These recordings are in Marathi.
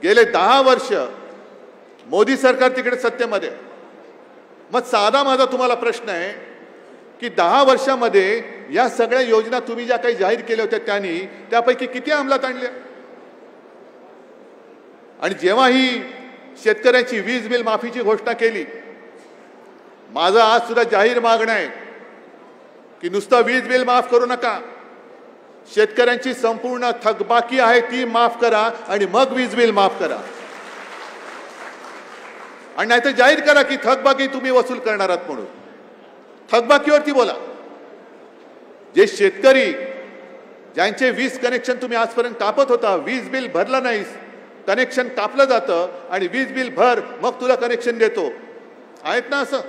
गेले 10 वर्ष मोदी सरकार तिकडे सत्तेमध्ये। मग साधा माझा तुम्हाला प्रश्न आहे की 10 वर्षामध्ये या सगळ्या योजना तुम्ही ज्या काही जाहीर केल्या होत्या त्यांनी त्यापैकी किती अंमलात आणल्या? आणि जेव्हा ही शेतकऱ्यांची वीज बिल माफीची घोषणा केली, माझा आज सुद्धा जाहीर मागणं आहे की नुसतं वीज बिल माफ करू नका, शेतकऱ्यांची संपूर्ण थकबाकी आहे ती माफ करा आणि मग वीज बिल माफ करा। आणि नाहीतर जाहीर करा की थकबाकी तुम्ही वसूल करणार आहात म्हणून। थकबाकीवरती बोला। जे शेतकरी ज्यांचे वीज कनेक्शन तुम्ही आजपर्यंत कापत होता, वीज बिल भरलं नाहीस, कनेक्शन कापलं जातं आणि वीज बिल भर मग तुला कनेक्शन देतो, आहेत ना असं?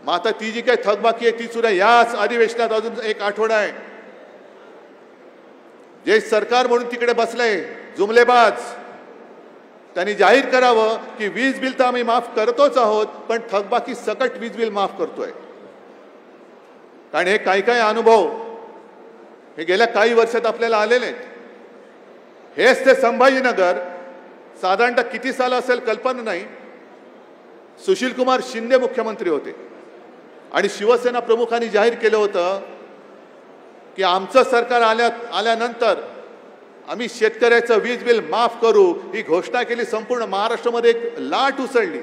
मग आता ती जी काही थकबाकी आहे ती सुद्धा याच अधिवेशनात अजून एक आठवडा आहे। जे सरकार म्हणून तिकडे बसलंय जुमलेबाज, त्यांनी जाहीर करावं की वीज बिल तर आम्ही माफ करतोच आहोत, पण थकबाकी सकट वीज बिल माफ करतोय। कारण हे काही काही अनुभव हे गेल्या काही वर्षात आपल्याला आलेले आहेत। हेच ते संभाजीनगर साधारणतः किती साल असेल कल्पना नाही, सुशील कुमार शिंदे मुख्यमंत्री होते आणि शिवसेना प्रमुखांनी जाहीर केलं होतं की आमचं सरकार आल्यानंतर आम्ही शेतकऱ्याचं वीज बिल माफ करू, ही घोषणा केली। संपूर्ण महाराष्ट्रामध्ये एक लाट उसळली।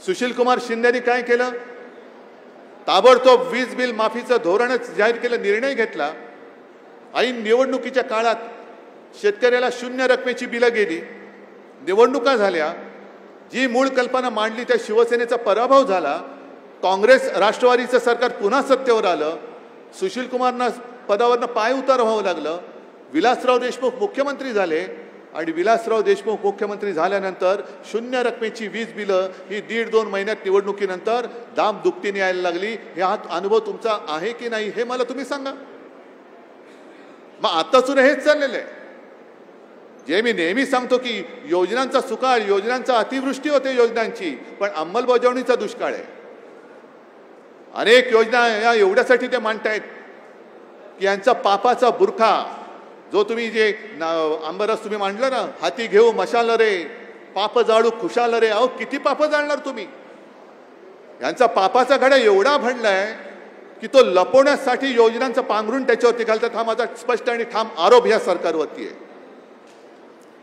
सुशील कुमार शिंदेनी काय केलं? ताबडतोब वीज बिल माफीचं धोरणच जाहीर केलं, निर्णय घेतला। ऐन निवडणुकीच्या काळात शेतकऱ्याला 0 रकमेची बिलं गेली, निवडणुका झाल्या, जी मूळ कल्पना मांडली त्या शिवसेनेचा पराभव झाला, काँग्रेस राष्ट्रवादीचं सरकार पुन्हा सत्तेवर आलं, सुशील कुमारना पदावरनं पाय उतार व्हावं लागलं, विलासराव देशमुख मुख्यमंत्री झाले आणि विलासराव देशमुख मुख्यमंत्री झाल्यानंतर 0 रकमेची वीज बिलं ही 1.5-2 महिन्यात निवडणुकीनंतर दाम दुपटीने यायला लागली। हा अनुभव तुमचा आहे की नाही हे मला तुम्ही सांगा। मग आता सुद्धा हेच चाललेलं आहे। जे मी नेहमी सांगतो की योजनांचा सुकाळ, योजनांचा अतिवृष्टी होते योजनांची, पण अंमलबजावणीचा दुष्काळ आहे। अनेक योजना या एवढ्यासाठी ते मांडतायत की यांचा पापाचा बुरखा जो तुम्ही जे आंबरस तुम्ही मांडलं ना, हाती घेऊ मशाल रे, पाप जाळू खुशाल रे, अहो किती पाप जाळणार तुम्ही? यांचा पापाचा घडा एवढा भरलाय की तो लपवण्यासाठी योजनांचं पांघरून त्याच्यावरती घालतात। हा माझा स्पष्ट आणि ठाम आरोप या सरकारवरती आहे।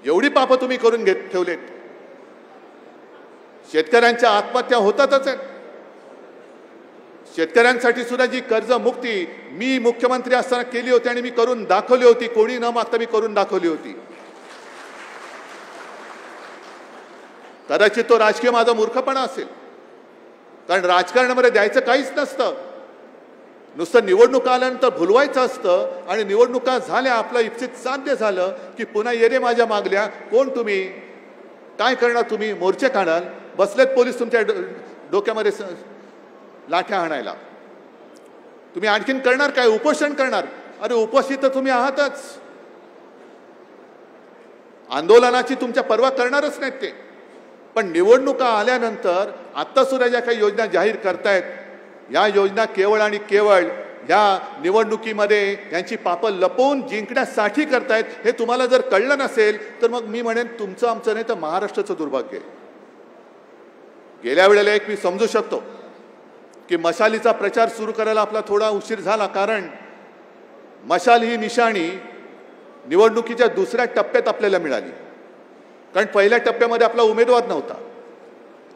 एवढी पाप तुम्ही करून ठेवलेत। शेतकऱ्यांच्या आत्महत्या होतातच आहेत। शेतकऱ्यांसाठी सुद्धा जी कर्जमुक्ती मी मुख्यमंत्री असताना केली होती आणि मी करून दाखवली होती, कोणी न मागता मी करून दाखवली होती। कदाचित तो राजकीय माझा मूर्खपणा असेल, कारण राजकारणामध्ये द्यायचं काहीच नसतं, नुसतं निवडणुका आल्यानंतर भुलवायचं असतं आणि निवडणुका झाल्या, आपलं इप्सित साध्य झालं की पुन्हा ये रे माझ्या मागल्या, कोण तुम्ही, काय करणार तुम्ही, मोर्चे काढाल, बसलेत पोलीस तुमच्या डोक्यामध्ये लाठ्या हाणायला। तुम्ही आणखीन करणार काय? उपोषण करणार? अरे उपोषित तर तुम्ही आहातच, आंदोलनाची तुमच्या पर्वा करणारच नाहीत ते। पण निवडणुका आल्यानंतर आता सुद्धा ज्या काही योजना जाहीर करतायत, या योजना केवळ आणि केवळ या निवडणुकीमध्ये यांची पापं लपवून जिंकण्यासाठी करतायत। हे तुम्हाला जर कळलं नसेल तर मग मी म्हणेन तुमचं आमचं नाही तर महाराष्ट्राचं दुर्भाग्य आहे। गेल्या वेळेला एक मी समजू शकतो की मशालीचा प्रचार सुरू करायला आपला थोडा उशीर झाला, कारण मशाल ही निशाणी निवडणुकीच्या दुसऱ्या टप्प्यात आपल्याला मिळाली। कारण पहिल्या टप्प्यामध्ये आपला उमेदवार नव्हता,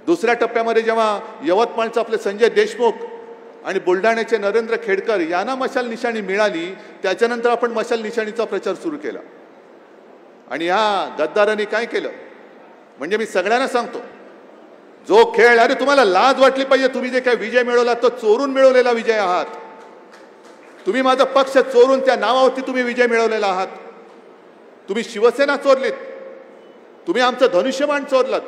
दुसऱ्या टप्प्यामध्ये जेव्हा यवतमाळचे आपले संजय देशमुख आणि बुलढाण्याचे नरेंद्र खेडकर यांना मशाल निशाणी मिळाली, त्याच्यानंतर आपण मशाल निशाणीचा प्रचार सुरू केला। आणि ह्या गद्दारांनी काय केलं म्हणजे मी सगळ्यांना सांगतो, जो खेळ, अरे तुम्हाला लाज वाटली पाहिजे, तुम्ही जे काही विजय मिळवला तो चोरून मिळवलेला विजय आहात। तुम्ही माझा पक्ष चोरून त्या नावावरती तुम्ही विजय मिळवलेला आहात। तुम्ही शिवसेना चोरलीत, तुम्ही आमचं धनुष्यबाण चोरलात,